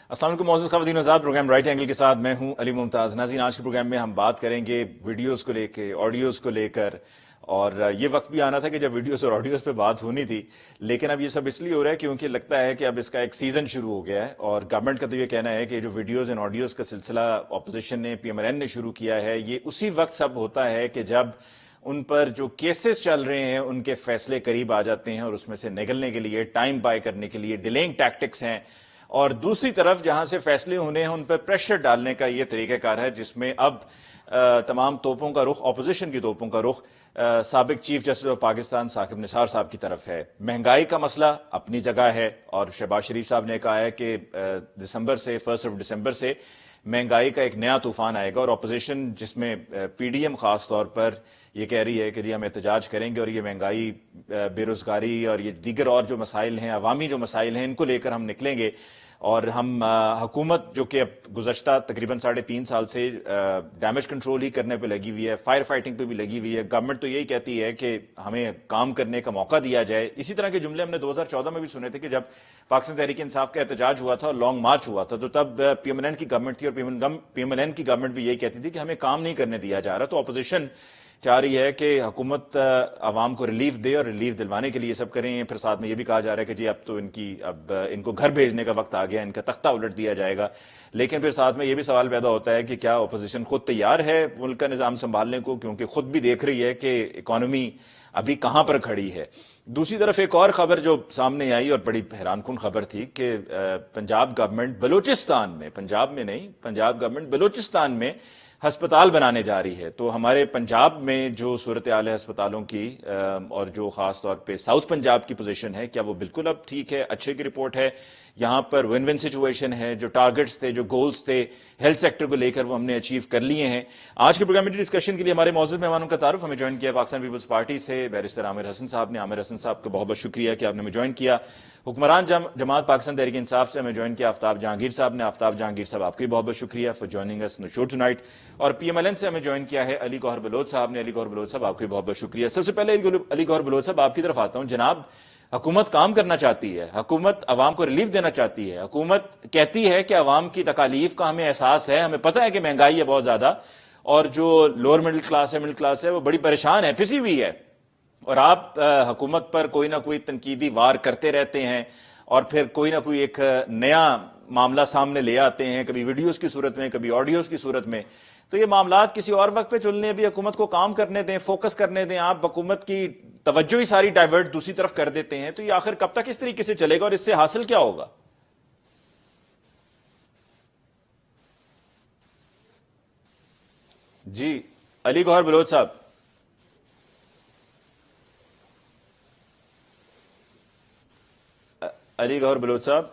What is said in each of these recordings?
السلام علیکم معزز خواتین و حضرات، پروگرام رائٹ اینگل کے ساتھ میں ہوں علی ممتاز۔ ناظرین، آج کے پروگرام میں ہم بات کریں گے ویڈیوز کو لے کے، آڈیوز کو لے کر، اور یہ وقت بھی آنا تھا کہ جب ویڈیوز اور آڈیوز پہ بات ہونی تھی، لیکن اب یہ سب اس لیے ہو رہا ہے کیونکہ لگتا ہے کہ اب اس کا ایک سیزن شروع ہو گیا ہے، اور گورنمنٹ کا تو یہ کہنا ہے کہ جو ویڈیوز اینڈ آڈیوز کا سلسلہ اپوزیشن نے، پی ایم ایل این نے شروع کیا ہے، یہ اسی وقت سب ہوتا ہے کہ جب ان پر جو کیسز چل رہے ہیں ان کے فیصلے قریب آ جاتے ہیں، اور اس میں سے نکلنے کے لیے، ٹائم بائی کرنے کے لیے ڈیلینگ ٹیکٹکس ہیں، اور دوسری طرف جہاں سے فیصلے ہونے ہیں ان پر پریشر ڈالنے کا یہ طریقہ کار ہے، جس میں اب تمام توپوں کا رخ، اپوزیشن کی توپوں کا رخ سابق chief justice of Pakistan Saqib Nisar sahab کی طرف ہے۔ مہنگائی کا مسئلہ اپنی جگہ ہے، اور شہباز شریف صاحب نے کہا ہے کہ دسمبر سے، 1 دسمبر سے مہنگائی کا ایک نیا طوفان آئے گا، اور اپوزیشن جس میں پی ڈی ایم خاص طور پر یہ کہہ رہی ہے کہ جی ہم احتجاج کریں گے، اور یہ مہنگائی، بے روزگاری اور یہ دیگر اور جو مسائل ہیں، عوامی جو مسائل ہیں، ان کو لے کر ہم نکلیں گے، اور ہم حکومت جو کہ اب گزشتہ تقریباً 3.5 سال سے ڈیمیج کنٹرول ہی کرنے پہ لگی ہوئی ہے، فائر فائٹنگ پہ بھی لگی ہوئی ہے، گورنمنٹ تو یہی کہتی ہے کہ ہمیں کام کرنے کا موقع دیا جائے۔ اسی طرح کے جملے ہم نے 2014 میں بھی سنے تھے کہ جب پاکستان تحریک انصاف کا احتجاج ہوا تھا اور لانگ مارچ ہوا تھا، تو تب پی ایم ایل این کی گورنمنٹ تھی، اور پی ایم ایل این کی گورنمنٹ بھی یہی کہتی تھی کہ ہمیں کام نہیں کرنے دیا جا رہا۔ تو اپوزیشن چاہ رہی ہے کہ حکومت عوام کو ریلیف دے، اور ریلیف دلوانے کے لیے یہ سب کریں۔ پھر ساتھ میں یہ بھی کہا جا رہا ہے کہ جی اب تو ان کو گھر بھیجنے کا وقت آ گیا، ان کا تختہ الٹ دیا جائے گا۔ لیکن پھر ساتھ میں یہ بھی سوال پیدا ہوتا ہے کہ کیا اپوزیشن خود تیار ہے ملک کا نظام سنبھالنے کو، کیونکہ خود بھی دیکھ رہی ہے کہ اکانومی ابھی کہاں پر کھڑی ہے۔ دوسری طرف ایک اور خبر جو سامنے آئی اور بڑی حیران کن خبر تھی کہ پنجاب گورنمنٹ بلوچستان میں، پنجاب میں نہیں، پنجاب گورنمنٹ بلوچستان میں ہسپتال بنانے جا رہی ہے۔ تو ہمارے پنجاب میں جو صورتحال ہے ہسپتالوں کی، اور جو خاص طور پہ ساؤتھ پنجاب کی پوزیشن ہے، کیا وہ بالکل اب ٹھیک ہے، اچھے کی رپورٹ ہے؟ یہاں پر ون ون سچویشن ہے، جو ٹارگٹس تھے، جو گولز تھے ہیلتھ سیکٹر کو لے کر، وہ ہم نے اچیو کر لیے ہیں۔ آج کے پروگرام میں ڈسکشن کے لیے ہمارے معزز مہمانوں کا تعارف، ہمیں جوائن کیا پاکستان پیپلز پارٹی سے بیرسٹر عامر حسن صاحب نے۔ عامر حسن صاحب کا بہت بہت شکریہ کہ آپ نے ہمیں جوائن کیا۔ حکمران جماعت پاکستان تحریک انصاف سے ہمیں جوائن کیا آفتاب جہانگیر صاحب نے۔ آفتاب جہانگیر صاحب، آپ کا بھی بہت بہت شکریہ for joining us in the show tonight. اور پی ایم ایل این سے ہمیں جوائن کیا ہے علی گوہر بلوچ صاحب نے۔ علی گوہر بلوچ صاحب، آپ کا بھی بہت بہت شکریہ۔ سب سے پہلے علی گوہر بلوچ صاحب، آپ کی طرف آتا ہوں۔ جناب، حکومت کام کرنا چاہتی ہے، حکومت عوام کو ریلیف دینا چاہتی ہے، حکومت کہتی ہے کہ عوام کی تکالیف کا ہمیں احساس ہے، ہمیں پتہ ہے کہ مہنگائی ہے بہت زیادہ، اور جو لوور مڈل کلاس ہے، مڈل کلاس ہے، وہ بڑی پریشان ہے، پھنسی ہوئی ہے، اور آپ حکومت پر کوئی نہ کوئی تنقیدی وار کرتے رہتے ہیں، اور پھر کوئی نہ کوئی ایک نیا معاملہ سامنے لے آتے ہیں، کبھی ویڈیوز کی صورت میں، کبھی آڈیوز کی صورت میں۔ تو یہ معاملات کسی اور وقت پہ چلنے، بھی حکومت کو کام کرنے دیں، فوکس کرنے دیں۔ آپ حکومت کی توجہ ہی ساری ڈائیورٹ دوسری طرف کر دیتے ہیں، تو یہ آخر کب تک اس طریقے سے چلے گا، اور اس سے حاصل کیا ہوگا؟ جی علی گوہر بلوچ صاحب۔ علی گوہر بلوچ صاحب،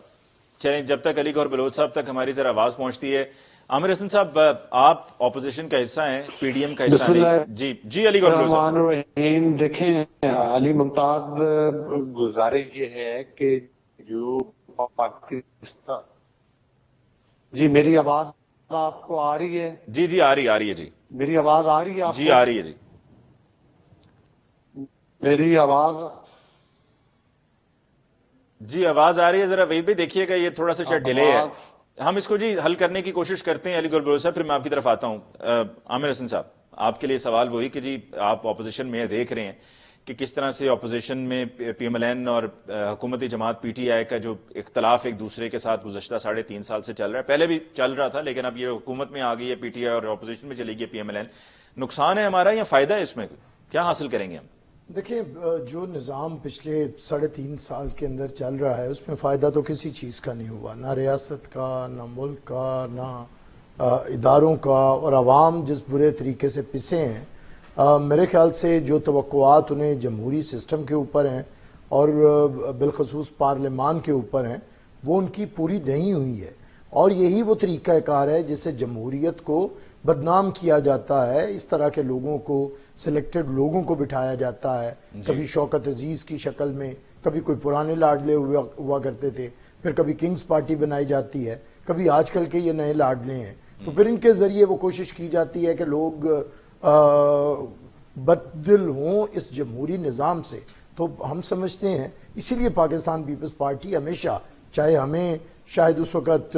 چلیں جب تک علی گوہر بلوچ صاحب تک ہماری ذرا آواز پہنچتی ہے، عامر حسن صاحب، آپ اپوزیشن کا حصہ ہیں، پی ڈی ایم کا حصہ بسم اللہ نہیں۔ جی جی علی گوہر بلوچ صاحب۔ الرحمن الرحیم۔ دیکھیں علی ممتاز، گزارش یہ ہے کہ جو پاکستان، جی میری آواز آپ کو آ رہی ہے؟ جی جی آ رہی ہے جی۔ میری آواز آ رہی ہے آپ جی کو؟ آ رہی ہے جی۔ میری آواز، جی آواز آ رہی ہے، ذرا وہی بھی دیکھیے گا، یہ تھوڑا سا شاید ڈیلے ہے۔ آواز ہم اس کو جی حل کرنے کی کوشش کرتے ہیں علی گوہر بلوچ صاحب، پھر میں آپ کی طرف آتا ہوں۔ عامر حسن صاحب، آپ کے لیے سوال وہی کہ جی آپ اپوزیشن میں دیکھ رہے ہیں کہ کس طرح سے اپوزیشن میں پی ایم ایل این اور حکومتی جماعت پی ٹی آئی کا جو اختلاف ایک دوسرے کے ساتھ گزشتہ 3.5 سال سے چل رہا ہے، پہلے بھی چل رہا تھا، لیکن اب یہ حکومت میں آ گئی ہے پی ٹی آئی، اور اپوزیشن میں چلی گئی پی ایم ایل این۔ نقصان ہے ہمارا یا فائدہ ہے؟ اس میں کیا حاصل کریں گے ہم؟ دیکھیں، جو نظام پچھلے 3.5 سال کے اندر چل رہا ہے، اس میں فائدہ تو کسی چیز کا نہیں ہوا، نہ ریاست کا، نہ ملک کا، نہ اداروں کا، اور عوام جس برے طریقے سے پسے ہیں۔ میرے خیال سے جو توقعات انہیں جمہوری سسٹم کے اوپر ہیں، اور بالخصوص پارلیمان کے اوپر ہیں، وہ ان کی پوری نہیں ہوئی ہے، اور یہی وہ طریقہ کار ہے جس سے جمہوریت کو بدنام کیا جاتا ہے۔ اس طرح کے لوگوں کو، سلیکٹڈ لوگوں کو بٹھایا جاتا ہے، کبھی شوکت عزیز کی شکل میں، کبھی کوئی پرانے لاڈلے ہوا کرتے تھے، پھر کبھی کنگز پارٹی بنائی جاتی ہے، کبھی آج کل کے یہ نئے لاڈلے ہیں، تو پھر ان کے ذریعے وہ کوشش کی جاتی ہے کہ لوگ بددل ہوں اس جمہوری نظام سے۔ تو ہم سمجھتے ہیں، اسی لیے پاکستان پیپلز پارٹی ہمیشہ، چاہے ہمیں شاید اس وقت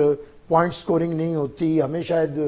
پوائنٹ سکورنگ نہیں ہوتی, ہمیں شاید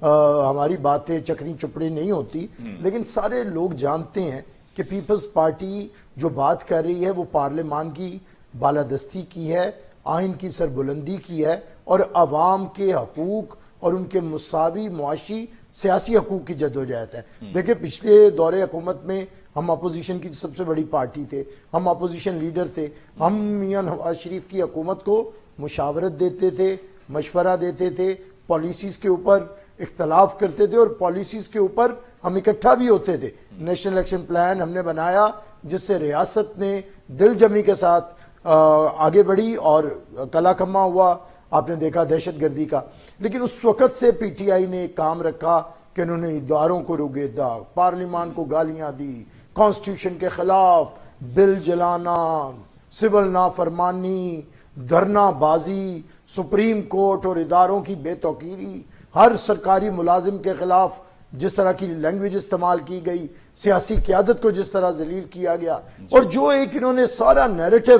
ہماری باتیں چکری چپڑی نہیں ہوتی, لیکن سارے لوگ جانتے ہیں کہ پیپلز پارٹی جو بات کر رہی ہے وہ پارلیمان کی بالادستی کی ہے, آئین کی سربلندی کی ہے, اور عوام کے حقوق اور ان کے مساوی معاشی سیاسی حقوق کی جدوجہد ہے. دیکھیں پچھلے دور حکومت میں ہم اپوزیشن کی سب سے بڑی پارٹی تھے, ہم اپوزیشن لیڈر تھے, ہم میاں نواز شریف کی حکومت کو مشاورت دیتے تھے, مشورہ دیتے تھے, پالیسیز کے اوپر اختلاف کرتے تھے, اور پالیسیز کے اوپر ہم اکٹھا بھی ہوتے تھے. نیشنل ایکشن پلان ہم نے بنایا جس سے ریاست نے دل جمی کے ساتھ آگے بڑھی اور کلا کما ہوا, آپ نے دیکھا دہشت گردی کا. لیکن اس وقت سے پی ٹی آئی نے ایک کام رکھا کہ انہوں نے اداروں کو روگیدا, پارلیمان کو گالیاں دی, کانسٹیٹیوشن کے خلاف بل جلانا, سول نافرمانی, دھرنا بازی, سپریم کورٹ اور اداروں کی بے توقیری, ہر سرکاری ملازم کے خلاف جس طرح کی لینگویج استعمال کی گئی, سیاسی قیادت کو جس طرح ذلیل کیا گیا, اور جو ایک انہوں نے سارا نیریٹو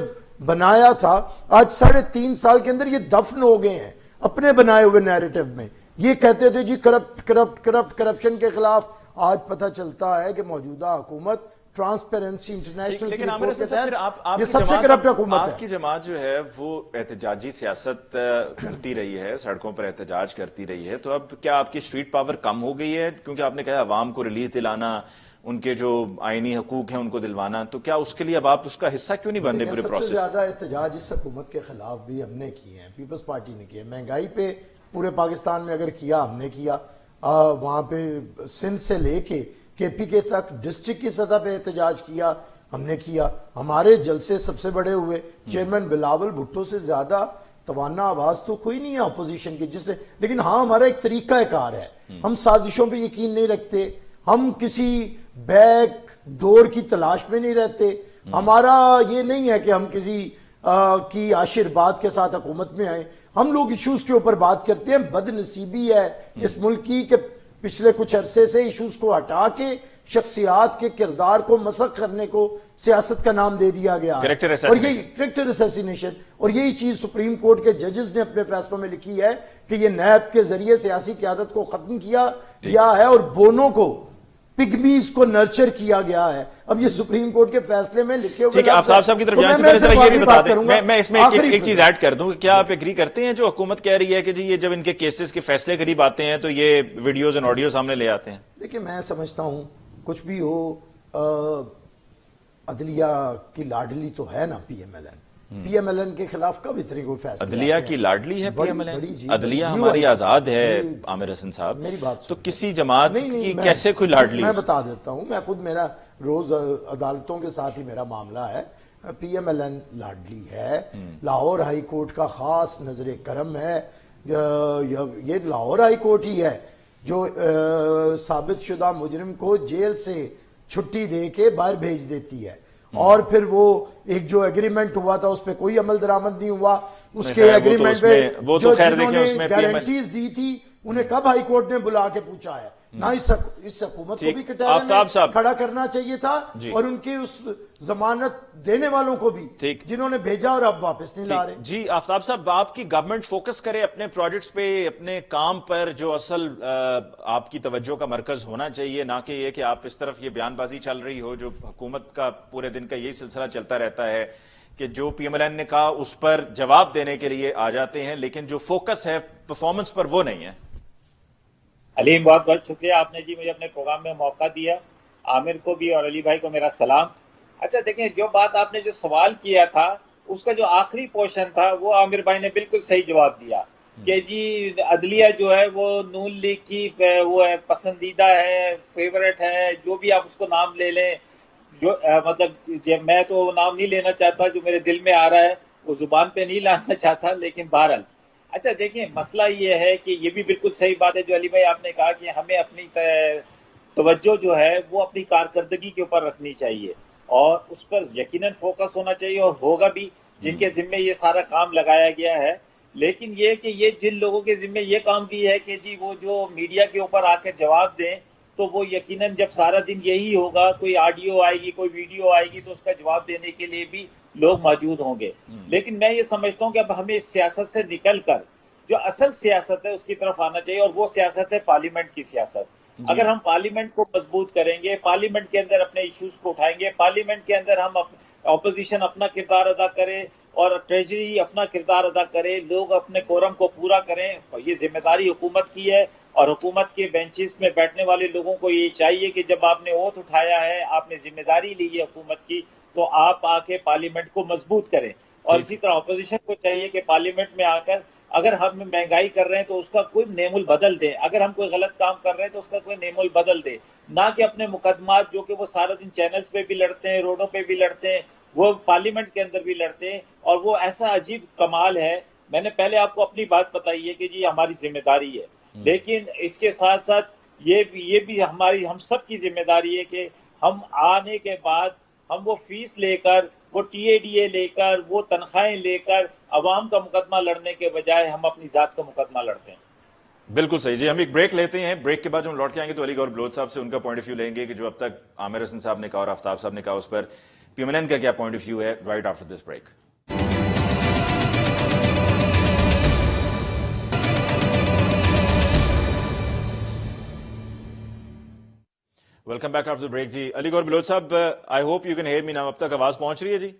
بنایا تھا, آج 3.5 سال کے اندر یہ دفن ہو گئے ہیں اپنے بنائے ہوئے نیریٹو میں. یہ کہتے تھے جی کرپشن کے خلاف, آج پتہ چلتا ہے کہ موجودہ حکومت ٹرانسپیرنسی انٹرنیشنل کی رپورٹ کے تحت یہ سب سے کرپٹ حکومت ہے. آپ کی جماعت جو ہے وہ احتجاجی سیاست کرتی رہی ہے, سڑکوں پر احتجاج کرتی رہی ہے, تو اب کیا آپ کی اسٹریٹ پاور کم ہو گئی ہے؟ کیونکہ آپ نے کہا عوام کو ریلیف دلانا, ان کے جو آئینی حقوق ہیں ان کو دلوانا, تو کیا اس کے لیے اب آپ اس کا حصہ کیوں نہیں بن رہے پورے پروسیس؟ سب سے زیادہ احتجاج اس حکومت کے خلاف بھی ہم نے کیے ہیں, پیپلز پارٹی نے کیے. مہنگائی پہ پورے پاکستان میں اگر کیا ہم نے کیا, وہاں پہ سندھ سے لے کے پی کے تک ڈسٹرکٹ کی سطح پہ احتجاج کیا ہم نے کیا. ہمارے جلسے سب سے بڑے ہوئے, چیئرمین بلاول بھٹو سے زیادہ توانا آواز تو کوئی نہیں ہے اپوزیشن کی جس نے. لیکن ہاں ہمارا ایک طریقہ کار ہے, ہم سازشوں پہ یقین نہیں رکھتے, ہم کسی بیک ڈور کی تلاش میں نہیں رہتے. ہمارا یہ نہیں ہے کہ ہم کسی کی آشیرواد کے ساتھ حکومت میں آئیں. ہم لوگ ایشوز کے اوپر بات کرتے ہیں. بد نصیبی ہے اس ملک کی کہ پچھلے کچھ عرصے سے ایشوز کو ہٹا کے شخصیات کے کردار کو مسخ کرنے کو سیاست کا نام دے دیا گیا, اور یہی کریکٹر اسیسینیشن, اور یہی چیز سپریم کورٹ کے ججز نے اپنے فیصلوں میں لکھی ہے کہ یہ نیب کے ذریعے سیاسی قیادت کو ختم کیا گیا ہے اور بونوں کو, پگمیز کو نرچر کیا گیا ہے. اب یہ سپریم کورٹ کے فیصلے میں لکھے ہوئے. آفتاب صاحب کی طرف جانے سے پہلے ذرا یہ بھی بتا دیں, میں اس میں ایک چیز ایڈ کر دوں, کیا آپ ایگری کرتے ہیں جو حکومت کہہ رہی ہے کہ جی یہ جب ان کے کیسز کے فیصلے قریب آتے ہیں تو یہ ویڈیوز اور آڈیو سامنے لے آتے ہیں؟ دیکھیں میں سمجھتا ہوں کچھ بھی ہو, عدلیہ کی لاڈلی تو ہے نا P M L N. P M L N کے خلاف کب اتنی کوئی فیصلہ؟ عدلیہ کی لاڈلی ہے پی ایم ایل این, عدلیہ ہماری آزاد ہے عامر حسن صاحب. میری بات تو کسی جماعت کی کیسے کوئی لاڈلی؟ میں بتا دیتا ہوں, میں خود میرا روز عدالتوں کے ساتھ ہی میرا معاملہ ہے. پی ایم ایل این لاڈلی ہے, لاہور ہائی کورٹ کا خاص نظر کرم ہے. یہ لاہور ہائی کورٹ ہی ہے جو ثابت شدہ مجرم کو جیل سے چھٹی دے کے باہر بھیج دیتی ہے, اور پھر وہ ایک جو ایگریمنٹ ہوا تھا اس پہ کوئی عمل درآمد نہیں ہوا. اس کے ایگریمنٹ پہ جو جنہوں نے گارنٹیز دی تھی انہیں کب ہائی کورٹ نے بلا کے پوچھا ہے؟ نہ اس حکومت کو بھی کٹہرے میں کھڑا کرنا چاہیے تھا, اور ان کی اس ضمانت دینے والوں کو بھی جنہوں نے بھیجا اور اب واپس نہیں لا رہے. جی آفتاب صاحب, آپ کی گورنمنٹ فوکس کرے اپنے پروجیکٹس پہ, اپنے کام پر جو اصل آپ کی توجہ کا مرکز ہونا چاہیے, نہ کہ یہ کہ آپ اس طرف یہ بیان بازی چل رہی ہو جو حکومت کا پورے دن کا یہی سلسلہ چلتا رہتا ہے کہ جو پی ایم ایل این نے کہا اس پر جواب دینے کے لیے آ جاتے ہیں, لیکن جو فوکس ہے پرفارمنس پر وہ نہیں ہے. علیم بہت بہت شکریہ, آپ نے جی مجھے اپنے پروگرام میں موقع دیا. عامر کو بھی اور علی بھائی کو میرا سلام. اچھا دیکھیں, جو بات آپ نے جو سوال کیا تھا اس کا جو آخری پورشن تھا وہ عامر بھائی نے بالکل صحیح جواب دیا کہ جی عدلیہ جو ہے وہ نون لیگ کی وہ ہے, پسندیدہ ہے, فیورٹ ہے, جو بھی آپ اس کو نام لے لیں. جو مطلب میں تو نام نہیں لینا چاہتا, جو میرے دل میں آ رہا ہے وہ زبان پہ نہیں لانا چاہتا, لیکن بہرحال اچھا دیکھیں مسئلہ یہ ہے کہ یہ بھی بالکل صحیح بات ہے جو علی بھائی آپ نے کہا کہ ہمیں اپنی توجہ جو ہے وہ اپنی کارکردگی کے اوپر رکھنی چاہیے, اور اس پر یقیناً فوکس ہونا چاہیے, اور ہوگا بھی جن کے ذمے یہ سارا کام لگایا گیا ہے. لیکن یہ کہ یہ جن لوگوں کے ذمے یہ کام بھی ہے کہ جی وہ جو میڈیا کے اوپر آ کے جواب دیں, تو وہ یقیناً جب سارا دن یہی ہوگا, کوئی آڈیو آئے گی, کوئی ویڈیو آئے گی, تو اس کا جواب دینے کے لیے بھی لوگ موجود ہوں گے. لیکن میں یہ سمجھتا ہوں کہ اب ہمیں اس سیاست سے نکل کر جو اصل سیاست ہے اس کی طرف آنا چاہیے، اور وہ سیاست ہے پارلیمنٹ کی سیاست. اگر ہم پارلیمنٹ کو مضبوط کریں گے، پارلیمنٹ کے اندر اپنے ایشوز کو اٹھائیں گے، پارلیمنٹ کے اندر ہم اپوزیشن اپنا کردار ادا کرے اور ٹریجری اپنا کردار ادا کرے، لوگ اپنے کورم کو پورا کریں. یہ ذمہ داری حکومت کی ہے، اور حکومت کے بینچز میں بیٹھنے والے لوگوں کو یہ چاہیے کہ جب آپ نے اوتھ اٹھایا ہے، آپ نے ذمہ داری لی ہے حکومت کی، تو آپ آ کے پارلیمنٹ کو مضبوط کریں. اور اسی طرح اپوزیشن کو چاہیے کہ پارلیمنٹ میں آ کر اگر ہم مہنگائی کر رہے ہیں تو اس کا کوئی نیم البدل دے، اگر ہم کوئی غلط کام کر رہے ہیں تو اس کا کوئی نیم البدل دے، نہ کہ اپنے مقدمات جو کہ وہ سارا دن چینلز پہ بھی لڑتے ہیں، روڈوں پہ بھی لڑتے ہیں، وہ پارلیمنٹ کے اندر بھی لڑتے ہیں. اور وہ ایسا عجیب کمال ہے. میں نے پہلے آپ کو اپنی بات بتائی ہے کہ جی ہماری ذمہ داری ہے، لیکن اس کے ساتھ ساتھ یہ بھی ہم سب کی ذمہ داری ہے کہ ہم آنے کے بعد ہم وہ فیس لے کر، وہ ٹی اے ڈی اے لے کر، وہ تنخواہیں لے کر عوام کا مقدمہ لڑنے کے بجائے ہم اپنی ذات کا مقدمہ لڑتے ہیں. بالکل صحیح جی. ہم ایک بریک لیتے ہیں، بریک کے بعد ہم لوٹ کے آئیں گے تو علی گور بلوچ صاحب سے ان کا پوائنٹ آف ویو لیں گے کہ جو اب تک عامر حسن صاحب نے کہا اور آفتاب صاحب نے کہا اس پر پی ایم این کا کیا پوائنٹ آف ویو ہے. Right after this break. Welcome back after break. جی Ali Gohar Baloch sahab, I hope you can hear me now. اب تک آواز پہنچ رہی ہے؟ جی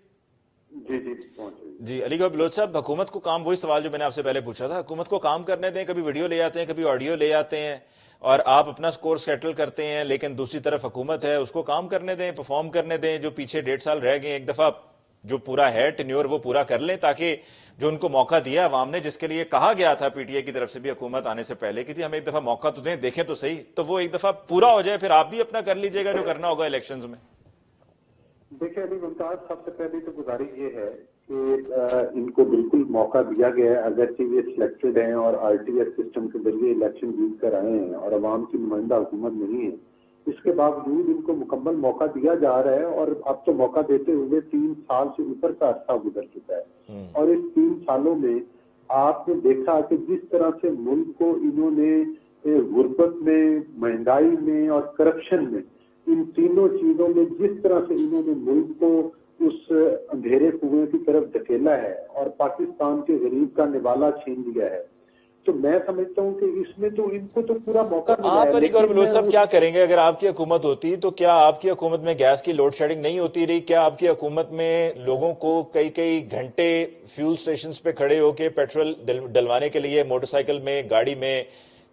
جی جی پہنچ رہی ہے. جی علی گور بلوچ صاحب، حکومت کو کام، وہی سوال جو میں نے آپ سے پہلے پوچھا تھا، حکومت کو کام کرنے دیں. کبھی ویڈیو لے آتے ہیں، کبھی آڈیو لے آتے ہیں، اور آپ اپنا سکور سیٹل کرتے ہیں، لیکن دوسری طرف حکومت ہے، اس کو کام کرنے دیں، پرفارم کرنے دیں. جو پیچھے 1.5 سال رہ گئے، ایک دفعہ جو پورا ہے ٹینیور وہ پورا کر لیں، تاکہ جو ان کو موقع دیا عوام نے، جس کے لیے کہا گیا تھا پی ٹی اے کی طرف سے بھی حکومت آنے سے پہلے کہ جی ہمیں ایک دفعہ موقع تو دیں، دیکھیں تو صحیح، تو وہ ایک دفعہ پورا ہو جائے، پھر آپ بھی اپنا کر لیجئے گا جو کرنا ہوگا الیکشنز میں. دیکھیں علی ممتاز، سب سے پہلی تو گزارش یہ ہے کہ ان کو بالکل موقع دیا گیا ہے، اگرچہ یہ سلیکٹڈ ہیں اور آر ٹی ایس سسٹم کے ذریعے الیکشن جیت کر آئے ہیں اور عوام کی نمائندہ حکومت نہیں ہے، اس کے باوجود ان کو مکمل موقع دیا جا رہا ہے. اور اب تو موقع دیتے ہوئے 3 سال سے اوپر کا عرصہ گزر چکا ہے، اور اس 3 سالوں میں آپ نے دیکھا کہ جس طرح سے ملک کو انہوں نے غربت میں، مہنگائی میں اور کرپشن میں، ان تینوں چیزوں میں جس طرح سے انہوں نے ملک کو اس اندھیرے کنویں کی طرف دھکیلا ہے اور پاکستان کے غریب کا نوالا چھین لیا ہے، تو میں سمجھتا ہوں کہ اس میں تو ان کو تو پورا موقع ملا ہے. آپ علی گور بلوچ صاحب کیا کریں گے اگر آپ کی حکومت ہوتی؟ تو کیا آپ کی حکومت میں گیس کی لوڈ شیڈنگ نہیں ہوتی رہی؟ کیا آپ کی حکومت میں لوگوں کو کئی گھنٹے فیول سٹیشنز پہ کھڑے ہو کے پیٹرول ڈلوانے کے لیے موٹر سائیکل میں، گاڑی میں،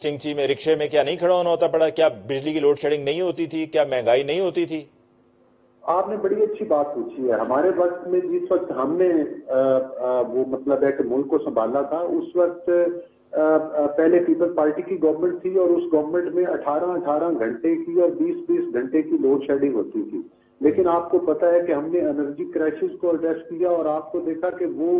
چنگچی میں، رکشے میں کیا نہیں کھڑا ہونا ہوتا پڑا؟ کیا بجلی کی لوڈ شیڈنگ نہیں ہوتی تھی؟ کیا مہنگائی نہیں ہوتی تھی؟ آپ نے بڑی اچھی بات پوچھی ہے. ہمارے وقت میں جس وقت ہم نے وہ مطلب ہے کہ ملک کو سنبھالا تھا، اس وقت پہلے پیپل پارٹی کی گورنمنٹ تھی، اور اس گورنمنٹ میں 18 گھنٹے کی اور 20 گھنٹے کی لوڈ شیڈنگ ہوتی تھی. لیکن آپ کو پتا ہے کہ ہم نے انرجی کرائسس کو ایڈریس کیا، اور آپ کو دیکھا کہ وہ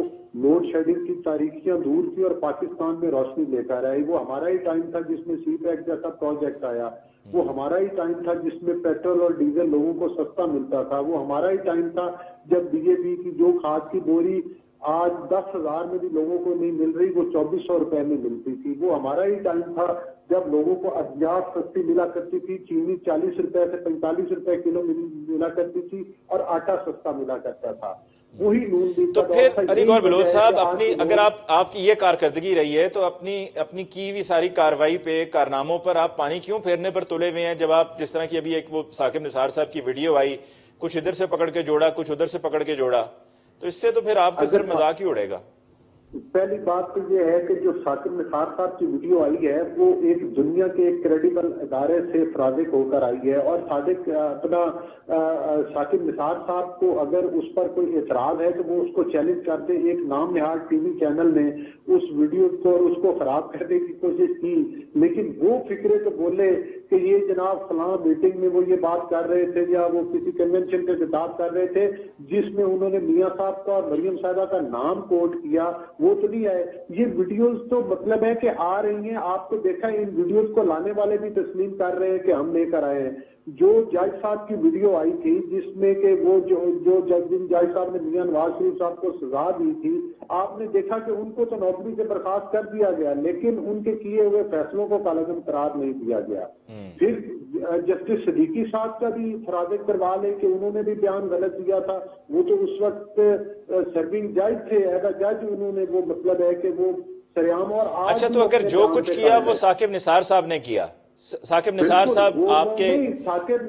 لوڈ شیڈنگ کی تاریخیاں دور کی اور پاکستان میں روشنی لے کر آئی. وہ ہمارا ہی ٹائم تھا جس میں سی پیک جیسا پروجیکٹ آیا، وہ ہمارا ہی ٹائم تھا جس میں پیٹرول اور ڈیزل لوگوں کو سستا ملتا تھا، وہ ہمارا ہی ٹائم تھا جب بی جے پی کی جو کھاد کی بوری آج 10,000 میں بھی لوگوں کو نہیں مل رہی، وہ 2400 روپے میں ملتی تھی. وہ ہمارا ہی ٹائم تھا جب لوگوں کو ادویات سستی ملا کرتی تھی، چینی 40 روپے سے 45 روپے کلو ملا کرتی تھی، اور آٹا سستا ملا کرتا تھا. وہی نون لیگ تو کا دور پھر تھا. علی گور بلوچ صاحب، اگر آپ کی یہ کارکردگی رہی ہے تو اپنی کی ہوئی ساری کاروائی پہ، کارناموں پر آپ پانی کیوں پھیرنے پر تلے ہوئے ہیں؟ جب آپ جس طرح کی ابھی ایک وہ ثاقب نثار صاحب کی ویڈیو آئی، کچھ ادھر سے پکڑ کے جوڑا، کچھ ادھر سے پکڑ کے جوڑا، تو اس سے تو پھر آپ کا صرف مذاق ہی اڑے گا. پہلی بات تو یہ ہے کہ جو ثاقب نثار صاحب کی ویڈیو آئی ہے وہ ایک دنیا کے ایک کریڈیبل ادارے سے فرازق ہو کر آئی ہے، اور اپنا ثاقب نثار صاحب کو اگر اس پر کوئی اعتراض ہے تو وہ اس کو چیلنج کرتے. ایک نام نہاد ٹی وی چینل نے اس ویڈیو کو اور اس کو خراب کرنے کی کوشش کی، لیکن وہ فکرے تو بولے کہ یہ جناب فلاں میٹنگ میں وہ یہ بات کر رہے تھے، یا وہ کسی کنونشن پہ خطاب کر رہے تھے جس میں انہوں نے میاں صاحب کا اور مریم صاحبہ کا نام کوٹ کیا، وہ تو نہیں آئے. یہ ویڈیوز تو مطلب ہے کہ آ رہی ہیں، آپ کو دیکھا ان ویڈیوز کو لانے والے بھی تسلیم کر رہے ہیں کہ ہم لے کر آئے ہیں. جو جج صاحب کی ویڈیو آئی تھی جس میں کہ وہ جو جج صاحب نے میاں نواز شریف صاحب کو سزا دی تھی، آپ نے دیکھا کہ ان کو تو نوکری سے برخاست کر دیا گیا، لیکن ان کے کیے ہوئے فیصلوں کو کالعدم قرار نہیں دیا گیا۔ پھر جسٹس صدیقی صاحب کا بھی فراد کروا لے کہ انہوں نے بھی بیان غلط دیا تھا، وہ تو اس وقت سرونگ جج تھے، ایز اے جج انہوں نے وہ مطلب ہے کہ وہ سریعام اور آج اچھا تو اگر جو کچھ کیا وہ ثاقب نثار صاحب نے کیا، ثاقب نثار صاحب آپ کے ثاقب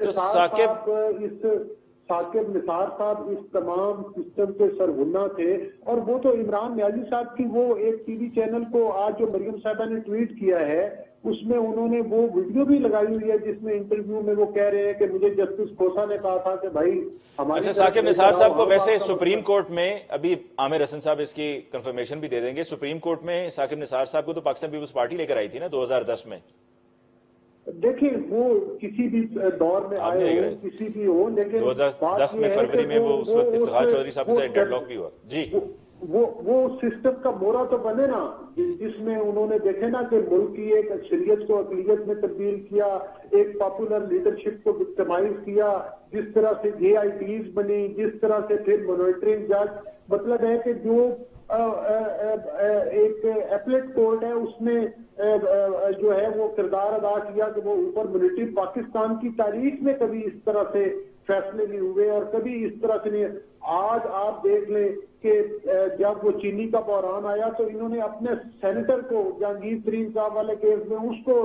نثار صاحب اس تمام سسٹم کے سرغنہ تھے، اور وہ تو عمران نیازی صاحب کی وہ ایک ٹی وی چینل کو آج جو مریم صاحبہ نے ٹویٹ کیا ہے اس میں انہوں نے وہ ویڈیو بھی لگائی ہوئی ہے جس میں انٹرویو میں وہ کہہ رہے ہیں کہ مجھے جسٹس کھوسا نے کہا تھا کہ بھائی ہماری اچھا ثاقب نثار صاحب کو ویسے سپریم کورٹ میں ابھی عامر حسن صاحب اس کی کنفرمیشن بھی دے دیں گے، سپریم کورٹ میں ثاقب نثار صاحب کو تو پاکستان پیپلز پارٹی لے کر آئی تھی نا 2010 میں۔ دیکھیں وہ کسی بھی دور میں آئے ہو کسی بھی ہو، لیکن 2010 میں فروری میں وہ اس وقت افتخار چودھری صاحب سے ڈیڈ لاک بھی ہوا۔ جی وہ سسٹم کا مورا تو بنے نا جس میں انہوں نے دیکھے نا کہ ملک کی ایک اکثریت کو اقلیت میں تبدیل کیا، ایک پاپولر لیڈرشپ کو وکٹمائز کیا، جس طرح سے جے آئی ٹیز بنی، جس طرح سے پھر مانیٹرنگ جج، مطلب ہے کہ جو ایک ایپلیٹ کورٹ ہے اس نے جو ہے وہ کردار ادا کیا کہ وہ اوپر ملٹری پاکستان کی تاریخ میں کبھی اس طرح سے فیصلے نہیں ہوئے اور کبھی اس طرح سے نہیں۔ آج آپ دیکھ لیں کہ جب وہ چینی کا بحران آیا تو انہوں نے اپنے سینیٹر کو جہانگیر ترین صاحب والے کیس میں اس کو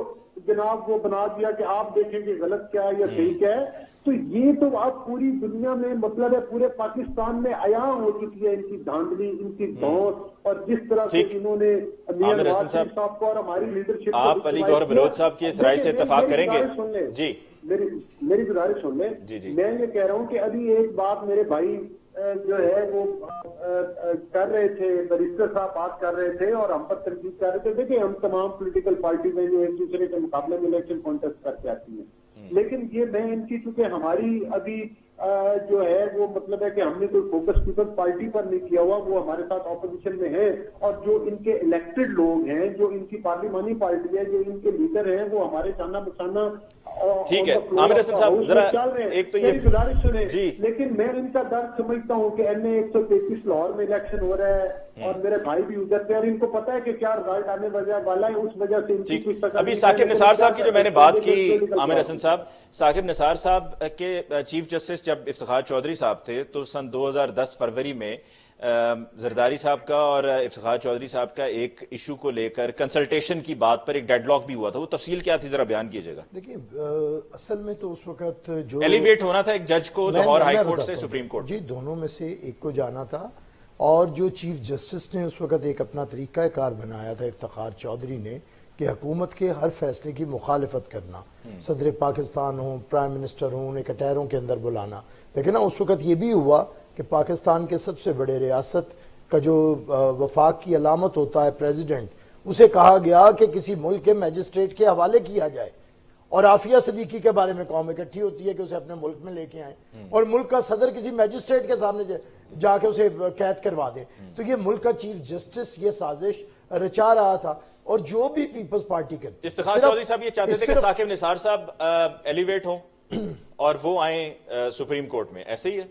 جناب وہ بنا دیا کہ آپ دیکھیں کہ غلط کیا ہے یا صحیح کیا ہے۔ تو یہ تو اب پوری دنیا میں مطلب ہے پورے پاکستان میں عیاں ہو چکی ہے ان کی دھاندلی، ان کی دھوس، اور جس طرح سے انہوں نے میاں نواز شریف صاحب کو اور ہماری لیڈرشپ کو آپ علی گوہر بلوچ صاحب کی اس رائے سے اتفاق کریں گے؟ جی میری گزارش سن لیں، میں یہ کہہ رہا ہوں کہ ابھی ایک بات میرے بھائی جو ہے وہ کر رہے تھے، بیرسٹر صاحب بات کر رہے تھے اور ہم پر تنقید کر رہے تھے۔ دیکھیں ہم تمام پولیٹیکل پارٹیز ہیں جو ایک دوسرے کے مقابلے میں الیکشن کانٹیسٹ کر کے آتی ہیں، لیکن یہ میں ان کی چونکہ ہماری ابھی جو ہے وہ مطلب ہے کہ ہم نے کوئی فوکس پیپلز پارٹی پر نہیں کیا ہوا، وہ ہمارے ساتھ اپوزیشن میں ہے، اور جو ان کے الیکٹڈ لوگ ہیں، جو ان کی پارلیمانی پارٹی ہے، جو ان کے لیڈر ہیں، وہ ہمارے جانا بچانا ٹھیک ہے۔ عامر حسن صاحب ذرا ایک تو یہ گزارش سنیں، جی لیکن میں ان کا درد سمجھتا ہوں کہ ایم اے 133 لاہور میں الیکشن ہو رہا ہے اور میرے بھائی بھی ادھر پہ، اور ان کو پتا ہے کہ کیا رزلٹ آنے والا ہے، اس وجہ سے ان کی کچھ تک ابھی ثاقب نثار صاحب کی جو میں نے بات کی عامر حسن صاحب، ثاقب نثار صاحب کے چیف جسٹس جب افتخار چودھری صاحب تھے تو سن 2010 فروری میں زرداری صاحب کا اور افتخار چودھری صاحب کا ایک ایشو کو لے کر کنسلٹیشن کی بات پر ایک ڈیڈ لاک بھی ہوا تھا، وہ تفصیل کیا تھی ذرا بیان کیجئے گا۔ دیکھیں اصل میں تو اس وقت جو ایلیویٹ ہونا تھا ایک جج کو لاہور ہائی کورٹ سے سپریم کورٹ، جی دونوں میں سے ایک کو جانا تھا، اور جو چیف جسٹس نے اس وقت ایک اپنا طریقہ کار بنایا تھا افتخار چودھری نے کہ حکومت کے ہر فیصلے کی مخالفت کرنا، صدر پاکستان ہوں، پرائم منسٹر ہوں، انہیں کٹہروں کے اندر بلانا۔ لیکن نا اس وقت یہ بھی ہوا کہ پاکستان کے سب سے بڑے ریاست کا جو وفاق کی علامت ہوتا ہے پریزیڈنٹ، اسے کہا گیا کہ کسی ملک کے میجسٹریٹ کے حوالے کیا جائے، اور عافیہ صدیقی کے بارے میں قوم اکٹھی ہوتی ہے کہ اسے اپنے ملک میں لے کے آئیں، اور ملک کا صدر کسی میجسٹریٹ کے سامنے جا کے اسے قید کروا دے۔ تو یہ ملک کا چیف جسٹس یہ سازش رچا رہا تھا، اور جو بھی پیپلز پارٹی کرتی، افتخار چودھری صاحب یہ چاہتے تھے کہ ثاقب نثار صاحب ایلیویٹ ہوں اور وہ آئیں سپریم کورٹ میں، ایسے ہی ہے؟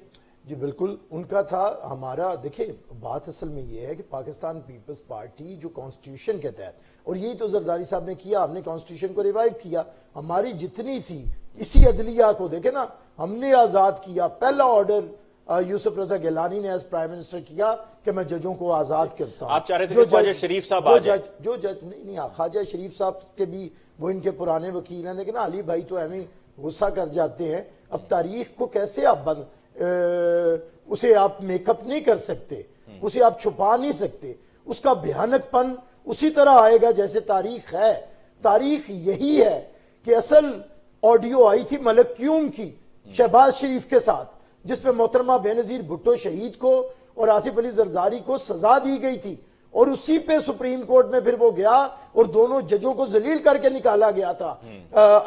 جی بالکل ان کا تھا۔ ہمارا دیکھیں بات اصل میں یہ ہے کہ پاکستان پیپلز پارٹی جو کانسٹیٹیوشن کے تحت، اور یہی تو زرداری صاحب نے کیا، ہم نے کانسٹیٹیوشن کو ریوائیو کیا، ہماری جتنی تھی اسی عدلیہ کو دیکھیں نا ہم نے آزاد کیا۔ پہلا آرڈر یوسف رضا گیلانی نے ایز پرائم منسٹر کیا کہ میں ججوں کو آزاد کرتا ہوں۔ آپ چاہ رہے تھے کہ خواجہ شریف صاحب آ جائیں؟ جو جج نہیں خواجہ شریف صاحب کے بھی وہ ان کے پرانے وکیل ہیں، لیکن علی بھائی تو ہمیں غصہ کر جاتے ہیں۔ اب تاریخ کو کیسے آپ اسے آپ میک اپ نہیں کر سکتے، اسے آپ چھپا نہیں سکتے، اس کا بھیانک پن اسی طرح آئے گا جیسے تاریخ ہے۔ تاریخ یہی ہے کہ اصل آڈیو آئی تھی ملک کیوم کی شہباز شریف کے ساتھ، جس پہ محترمہ بے نظیر بھٹو شہید کو اور آصف علی زرداری کو سزا دی گئی تھی، اور اسی پہ سپریم کورٹ میں پھر وہ گیا اور دونوں ججوں کو ذلیل کر کے نکالا گیا تھا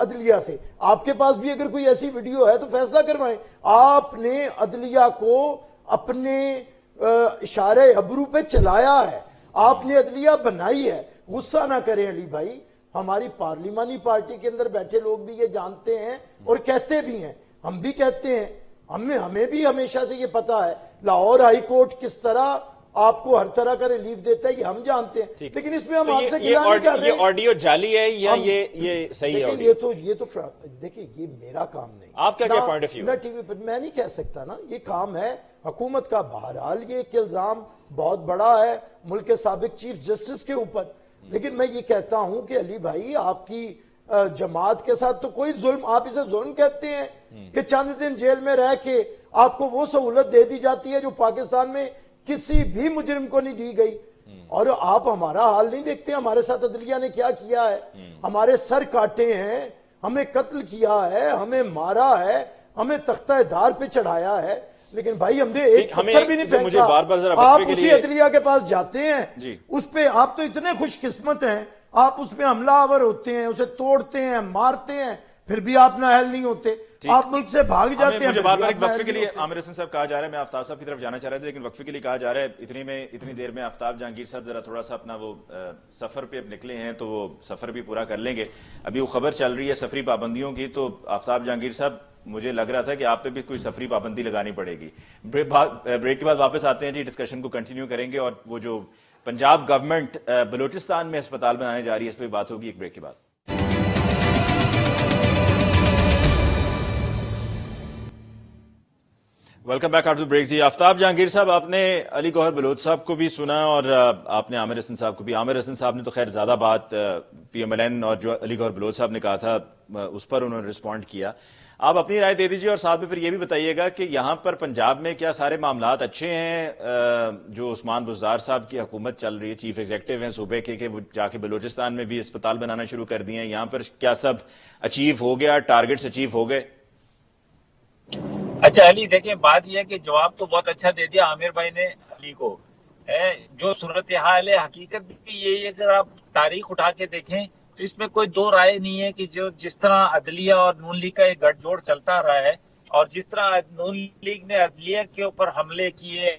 عدلیہ سے۔ آپ کے پاس بھی اگر کوئی ایسی ویڈیو ہے تو فیصلہ کروائیں۔ آپ نے عدلیہ کو اپنے اشارے ابرو پہ چلایا ہے، آپ نے عدلیہ بنائی ہے۔ غصہ نہ کریں علی بھائی، ہماری پارلیمانی پارٹی کے اندر بیٹھے لوگ بھی یہ جانتے ہیں اور کہتے بھی ہیں، ہم بھی کہتے ہیں، ہمیں بھی ہمیشہ سے یہ پتا ہے لاہور ہائی کورٹ کس طرح آپ کو ہر طرح کا ریلیف دیتا ہے، یہ ہم جانتے ہیں، لیکن اس میں ہم آپ سے گلا نہیں کر رہے۔ یہ آڈیو جعلی ہے یا یہ صحیح ہے؟ یہ تو دیکھیں، یہ میرا کام نہیں، آپ کا کیا point of view? T V پر میں نہیں کہہ سکتا نا، یہ کام ہے حکومت کا۔ بہرحال یہ ایک الزام بہت بڑا ہے ملک کے سابق چیف جسٹس کے اوپر، لیکن میں یہ کہتا ہوں کہ علی بھائی آپ کی جماعت کے ساتھ تو کوئی ظلم، آپ اسے ظلم کہتے ہیں کہ چند دن جیل میں رہ کے آپ کو وہ سہولت دے دی جاتی ہے جو پاکستان میں کسی بھی مجرم کو نہیں دی گئی، اور آپ ہمارا حال نہیں دیکھتے؟ ہمارے ساتھ عدلیہ نے کیا کیا ہے، ہمارے سر کاٹے ہیں، ہمیں قتل کیا ہے، ہمیں مارا ہے، ہمیں تختہ دار پہ چڑھایا ہے، لیکن بھائی ہم نے ایک پتھر بھی نہیں پھینکا۔ آپ اسی عدلیہ کے پاس جاتے ہیں، اس پہ آپ تو اتنے خوش قسمت ہیں، آپ اس پہ حملہ آور ہوتے ہیں، اسے توڑتے ہیں، مارتے ہیں، پھر بھی آپ نااہل نہیں ہوتے، آپ ملک سے بھاگ جاتے ہیں۔ مجھے بار بار ایک وقفے کے لیے عامر حسن صاحب کہا جا رہا ہے، میں آفتاب صاحب کی طرف جانا چاہ رہا تھا لیکن وقفے کے لیے کہا جا رہا ہے اتنی دیر میں آفتاب جہانگیر صاحب ذرا تھوڑا سا اپنا وہ سفر پہ نکلے ہیں تو وہ سفر بھی پورا کر لیں گے۔ ابھی وہ خبر چل رہی ہے سفری پابندیوں کی، تو آفتاب جہانگیر صاحب مجھے لگ رہا تھا کہ آپ پہ بھی کوئی سفری پابندی لگانی پڑے گی۔ بریک کے بعد واپس آتے ہیں جی، ڈسکشن کو کنٹینیو کریں گے، اور وہ جو پنجاب گورنمنٹ بلوچستان میں ہسپتال بنانے جا رہی ہے اس پہ بات ہوگی ایک بریک کے بعد۔ Welcome back after break. جی آفتاب جہانگیر صاحب، آپ نے علی گوہر بلوچ صاحب کو بھی سنا اور آپ نے عامر حسن صاحب کو بھی۔ عامر حسن صاحب نے تو خیر زیادہ بات پی ایم ایل این اور جو علی گوہر بلوچ صاحب نے کہا تھا اس پر انہوں نے رسپونڈ کیا۔ آپ اپنی رائے دے دیجیے اور ساتھ میں پھر یہ بھی بتائیے گا کہ یہاں پر پنجاب میں کیا سارے معاملات اچھے ہیں؟ جو عثمان بزدار صاحب کی حکومت چل رہی ہے، چیف ایگزیکٹو ہیں صوبے کے، کہ وہ جا کے بلوچستان میں بھی اسپتال بنانا شروع کر دیے ہیں، یہاں پر کیا سب اچیو ہو گیا، ٹارگٹس اچیو ہو گئے؟ اچھا علی، دیکھیں بات یہ ہے کہ جواب تو بہت اچھا دے دیا عامر بھائی نے علی کو۔ جو صورتحال ہے حقیقت بھی یہی ہے، اگر آپ تاریخ اٹھا کے دیکھیں تو اس میں کوئی دو رائے نہیں ہے کہ جس طرح عدلیہ اور نون لیگ کا ایک گٹھ جوڑ چلتا رہا ہے، اور جس طرح نون لیگ نے عدلیہ کے اوپر حملے کیے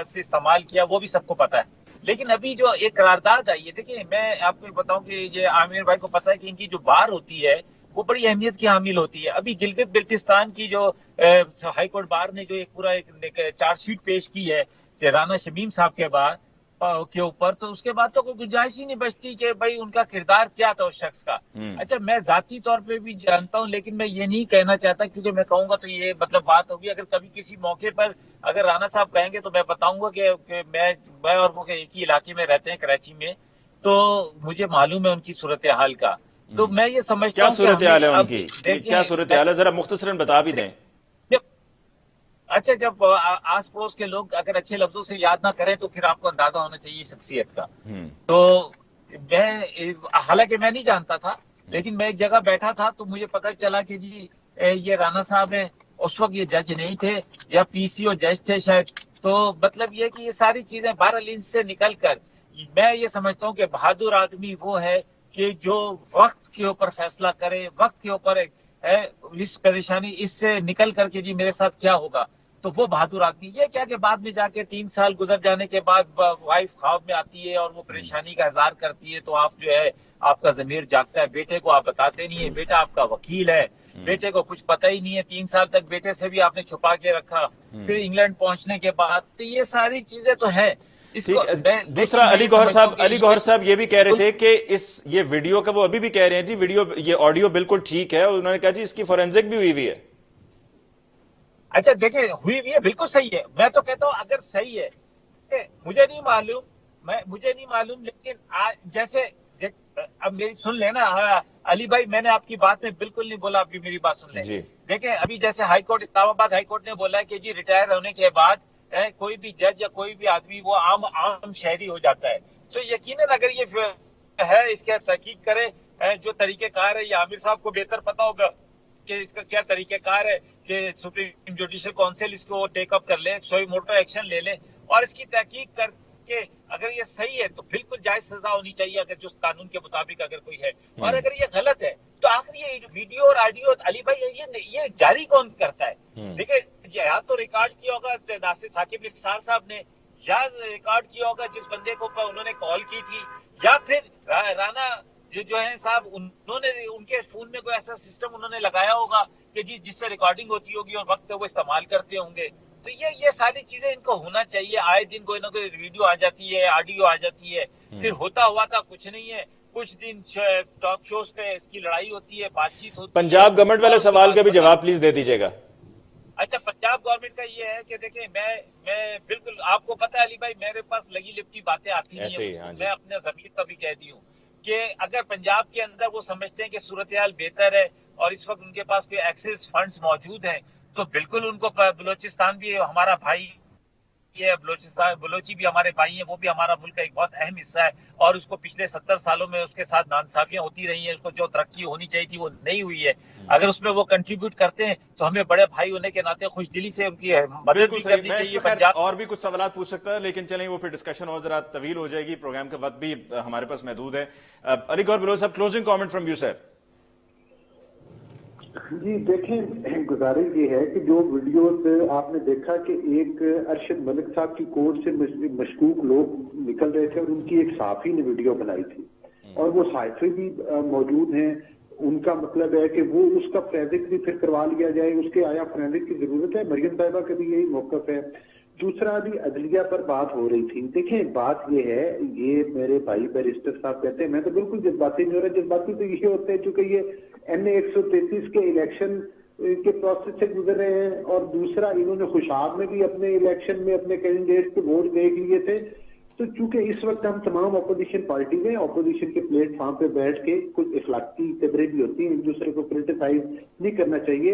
سے استعمال کیا، وہ بھی سب کو پتا ہے۔ لیکن ابھی جو ایک قرارداد آئی ہے، دیکھیں میں آپ کو بتاؤں کہ یہ عامر بھائی کو پتا ہے کہ ان کی جو بار ہوتی ہے وہ بڑی اہمیت کی حامل ہوتی ہے۔ ابھی گلگت بلتستان کی جو ہائی کورٹ بار نے جو ایک پورا ایک چارج شیٹ پیش کی ہے رانا شمیم صاحب کے اوپر، تو اس کے بعد تو کوئی گنجائش ہی نہیں بچتی کہ بھائی ان کا کردار کیا تھا اس شخص کا۔ اچھا میں ذاتی طور پہ بھی جانتا ہوں، لیکن میں یہ نہیں کہنا چاہتا، کیونکہ میں کہوں گا تو یہ مطلب بات ہوگی۔ اگر کبھی کسی موقع پر اگر رانا صاحب کہیں گے تو میں بتاؤں گا کہ میں اور وہ ایک ہی علاقے میں رہتے ہیں کراچی میں، تو مجھے معلوم ہے ان کی صورتحال کا۔ تو میں یہ سمجھتا ہوں کیا صورتحال ہے ان کی؟ کیا صورتحال ہے؟ ذرا مختصراً بتا بھی دیں۔ اچھا، جب آس پڑوس کے لوگ اگر اچھے لفظوں سے یاد نہ کریں تو پھر آپ کو اندازہ ہونا چاہیے شخصیت کا۔ تو میں حالانکہ میں نہیں جانتا تھا، لیکن میں ایک جگہ بیٹھا تھا تو مجھے پتہ چلا کہ جی یہ رانا صاحب ہیں، اس وقت یہ جج نہیں تھے یا پی سی او جج تھے شاید۔ تو مطلب یہ کہ یہ ساری چیزیں بہرحال سے نکل کر میں یہ سمجھتا ہوں کہ بہادر آدمی وہ ہے کہ جو وقت کے اوپر فیصلہ کرے، وقت کے اوپر اس پریشانی اس سے نکل کر کے جی میرے ساتھ کیا ہوگا، تو وہ بہادر آدمی۔ یہ کیا کہ بعد میں جا کے 3 سال گزر جانے کے بعد وائف خواب میں آتی ہے اور وہ پریشانی کا اظہار کرتی ہے، تو آپ جو ہے آپ کا ضمیر جاگتا ہے۔ بیٹے کو آپ بتاتے نہیں ہیں، بیٹا آپ کا وکیل ہے، بیٹے کو کچھ پتہ ہی نہیں ہے، 3 سال تک بیٹے سے بھی آپ نے چھپا کے رکھا، پھر انگلینڈ پہنچنے کے بعد تو یہ ساری چیزیں تو ہیں۔ دوسرا علی گوہر صاحب یہ بھی کہہ رہے تھے کہ یہ ویڈیو کا، وہ ابھی بھی کہہ رہے ہیں جی یہ آڈیو بالکل ٹھیک ہے، اور انہوں نے کہا جی اس کی فورینزک بھی ہوئی ہے۔ اچھا دیکھیں، ہوئی ہے، بالکل صحیح ہے۔ میں تو کہتا ہوں اگر صحیح ہے، مجھے نہیں معلوم، لیکن جیسے اب میری سن لینا علی بھائی، میں نے آپ کی بات میں بالکل نہیں بولا، ابھی میری بات سن لیں۔ دیکھیں ابھی جیسے ہائی کورٹ، اسلام آباد ہائی کورٹ نے بولا کہ جی ریٹائر ہونے کے بعد کوئی بھی جج یا کوئی بھی آدمی وہ عام شہری ہو جاتا ہے، تو یقیناً اگر یہ ہے اس کا تحقیق کرے جو طریقہ کار ہے، یہ عامر صاحب کو بہتر پتا ہوگا کہ اس کا کیا طریقہ کار ہے کہ سپریم جوڈیشل کونسل اس کو ٹیک اپ کر لے، سوئی موٹر ایکشن لے لے اور اس کی تحقیق کر کے اگر یہ صحیح ہے تو بالکل جائز سزا ہونی چاہیے اگر جو قانون کے مطابق اگر کوئی ہے، اور اگر یہ غلط ہے تو آخر یہ ویڈیو اور آڈیو علی بھائی یہ جاری کون کرتا ہے؟ دیکھیں یا تو ریکارڈ کیا ہوگا ناصر ثاقب نثار صاحب نے، یا ریکارڈ کیا ہوگا جس بندے کو انہوں نے کال کی تھی، یا پھر رانا جو ہے صاحب انہوں نے ان کے فون میں کوئی ایسا سسٹم انہوں نے لگایا ہوگا کہ جی جس سے ریکارڈنگ ہوتی ہوگی اور وقت پہ وہ استعمال کرتے ہوں گے. تو یہ ساری چیزیں ان کو ہونا چاہیے. آئے دن کوئی نہ کوئی ویڈیو آ جاتی ہے, آڈیو آ جاتی ہے, پھر ہوتا ہوا کا کچھ نہیں ہے. کچھ دن ٹاک شوز پہ اس کی لڑائی ہوتی ہے, بات چیت ہوتی ہے. پنجاب گورنمنٹ والے سوال کا بھی جواب پلیز دے دیجیے گا. اچھا, پنجاب گورنمنٹ کا یہ ہے کہ دیکھیں میں بالکل آپ کو پتا ہے علی بھائی, میرے پاس لگی لپٹی باتیں آتی نہیں ہیں. میں اپنے ضمیر کا بھی کہہ دی ہوں کہ اگر پنجاب کے اندر وہ سمجھتے ہیں کہ صورتحال بہتر ہے اور اس وقت ان کے پاس کوئی ایکسس فنڈز موجود ہیں, تو بالکل ان کو بلوچستان بھی ہمارا بھائی ہے, بلوچی بھی ہمارے بھائی ہیں, وہ بھی ہمارا ملک کا ایک بہت اہم حصہ ہے, اور اس کو پچھلے 70 سالوں میں اس کے ساتھ ناانصافیاں ہوتی رہی ہیں. اس کو جو ترقی ہونی چاہیے تھی وہ نہیں ہوئی ہے. اگر اس میں وہ کنٹریبیوٹ کرتے ہیں تو ہمیں بڑے بھائی ہونے کے ناطے خوش دلی سے ان کی مدد بھی کرنی چاہیے. پنجاب اور بھی کچھ سوالات پوچھ سکتا ہے, لیکن چلیں وہ پھر ڈسکشن اور ذرا طویل ہو جائے گی, پروگرام کا وقت بھی ہمارے پاس محدود ہے. علی Gohar Baloch sahab, closing comment from you sir. جی دیکھیں, گزارش یہ ہے کہ جو ویڈیوز آپ نے دیکھا کہ ایک ارشد ملک صاحب کی کورٹ سے مشکوک لوگ نکل رہے تھے اور ان کی ایک صحافی نے ویڈیو بنائی تھی, اور وہ صحافی بھی موجود ہیں. ان کا مطلب ہے کہ وہ اس کا فورینسک بھی پھر کروا لیا جائے. اس کے آیا فورینسک کی ضرورت ہے؟ مریم صاحبہ کا بھی یہی موقف ہے. دوسرا بھی عدلیہ پر بات ہو رہی تھی. دیکھیں بات یہ ہے, یہ میرے بھائی بیرسٹر صاحب کہتے ہیں, میں تو بالکل جذباتی نہیں ہو رہا. جذباتی تو یہ ہوتے ہیں چونکہ یہ NA 133 کے الیکشن کے پروسیس سے گزر رہے ہیں, اور دوسرا انہوں نے خوشاب میں بھی اپنے الیکشن میں اپنے کینڈیڈیٹ کے ووٹ دیکھ لیے تھے. تو چونکہ اس وقت ہم تمام اپوزیشن پارٹی میں اپوزیشن کے پلیٹ فارم پہ بیٹھ کے کچھ اخلاقی تبریں بھی ہوتی ہیں, ایک دوسرے کو کرٹیسائز نہیں کرنا چاہیے.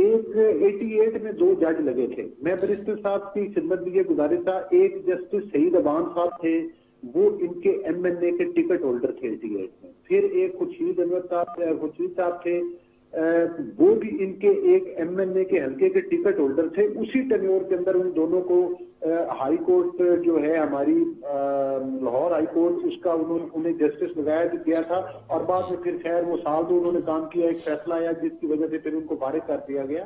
ایک 88 میں 2 جج لگے تھے. میں بیرسٹر صاحب کی خدمت میں یہ گزارش تھا, ایک جسٹس سعید ابان صاحب تھے, وہ ان کے MNA کے ٹکٹ ہولڈر تھے 88 میں. پھر ایک خورشید صاحب تھے, وہ بھی ان کے ایک MNA کے حلقے کے ٹکٹ ہولڈر تھے. اسی ٹینیور کے اندر ان دونوں کو ہائی کورٹ جو ہے ہماری لاہور ہائی کورٹ, اس کا انہیں جسٹس لگایا بھی کیا تھا, اور بعد میں پھر خیر وہ سال 2 انہوں نے کام کیا, ایک فیصلہ آیا جس کی وجہ سے پھر ان کو فارغ کر دیا گیا.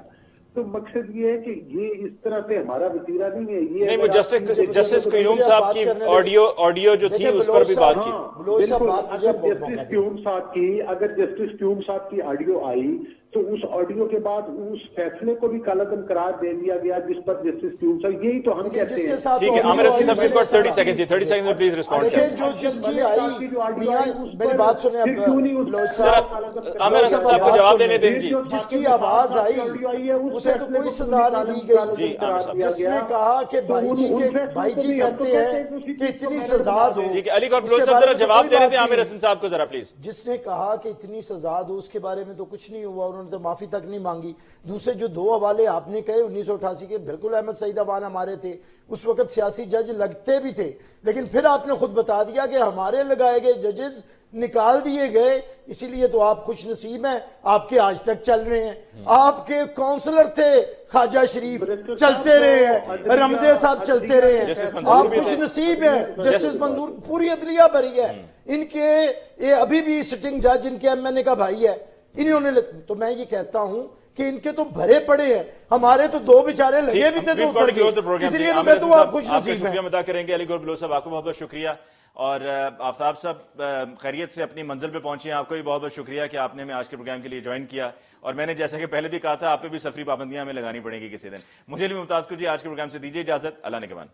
تو مقصد یہ ہے کہ یہ اس طرح سے ہمارا وطیرہ نہیں ہے. یہ نہیں, وہ جسٹس قیوم صاحب کی آڈیو جو تھی اس پر بھی بات کی. اگر جسٹس قیوم صاحب کی آڈیو آئی تو اس آڈیو کے بعد اس فیصلے کو بھی کالعدم قرار دے دیا گیا جس پر جسٹس قیوم صاحب, یہی تو ہم کہتے ہیں. ٹھیک ہے, عامر اسلم صاحب, 30 سیکنڈ میں پلیز ریسپونڈ کریں. جو جس کی آئی, میری بات سنیں عامر اسلم صاحب کو جواب دینے دیں. جی, جس کی آواز آئی اسے تو کوئی سزا نہیں دی گئی. جس نے کہا کہ بھائی جی کہتے ہیں کہ اتنی سزا دو. ٹھیک ہے, علی گور بلوچ صاحب ذرا جواب دینے دیں عامر اسلم صاحب کو ذرا پلیز. جس نے کہا کہ اتنی سزا دو, اس کے بارے میں تو کچھ نہیں ہوا, انہوں نے تو معافی تک نہیں مانگی. دوسرے جو 2 حوالے آپ نے کہے 1988 کے, بالکل احمد سعید ابان ہمارے تھے, اس وقت سیاسی جج لگتے بھی تھے, لیکن پھر آپ نے خود بتا دیا کہ ہمارے لگائے گئے ججز نکال دیے گئے, اسی لیے تو آپ خوش نصیب ہیں, آپ کے آج تک چل رہے ہیں. آپ کے کونسلر تھے خواجہ شریف, چلتے رہے ہیں, رمدے صاحب چلتے رہے ہیں, آپ خوش نصیب ہیں. جسٹس منظور, پوری عدلیہ بری ہے. ان کے یہ ابھی بھی سٹنگ جج ان کے MNA کا بھائی ہے, انہوں نے. تو میں یہ کہتا ہوں کہ ان کے تو بھرے پڑے ہیں, ہمارے تو 2 بیچارے لگے بھی تھے تو اتر گئے, اس لیے تو میں تو آپ خوش نصیب ہیں. شکریہ ادا کریں گے. علی گور بلوچ صاحب, آپ کو بہت بہت شکریہ. اور آفتاب صاحب خیریت سے اپنی منزل پہ پہنچے ہیں, آپ کو بھی بہت بہت شکریہ کہ آپ نے ہمیں آج کے پروگرام کے لیے جوائن کیا. اور میں نے جیسا کہ پہلے بھی کہا تھا, آپ پہ بھی سفری پابندیاں ہمیں لگانی پڑیں گی کسی دن. مجھے علی ممتاز کو جی آج کے پروگرام سے دیجیے اجازت. اللہ نگہبان.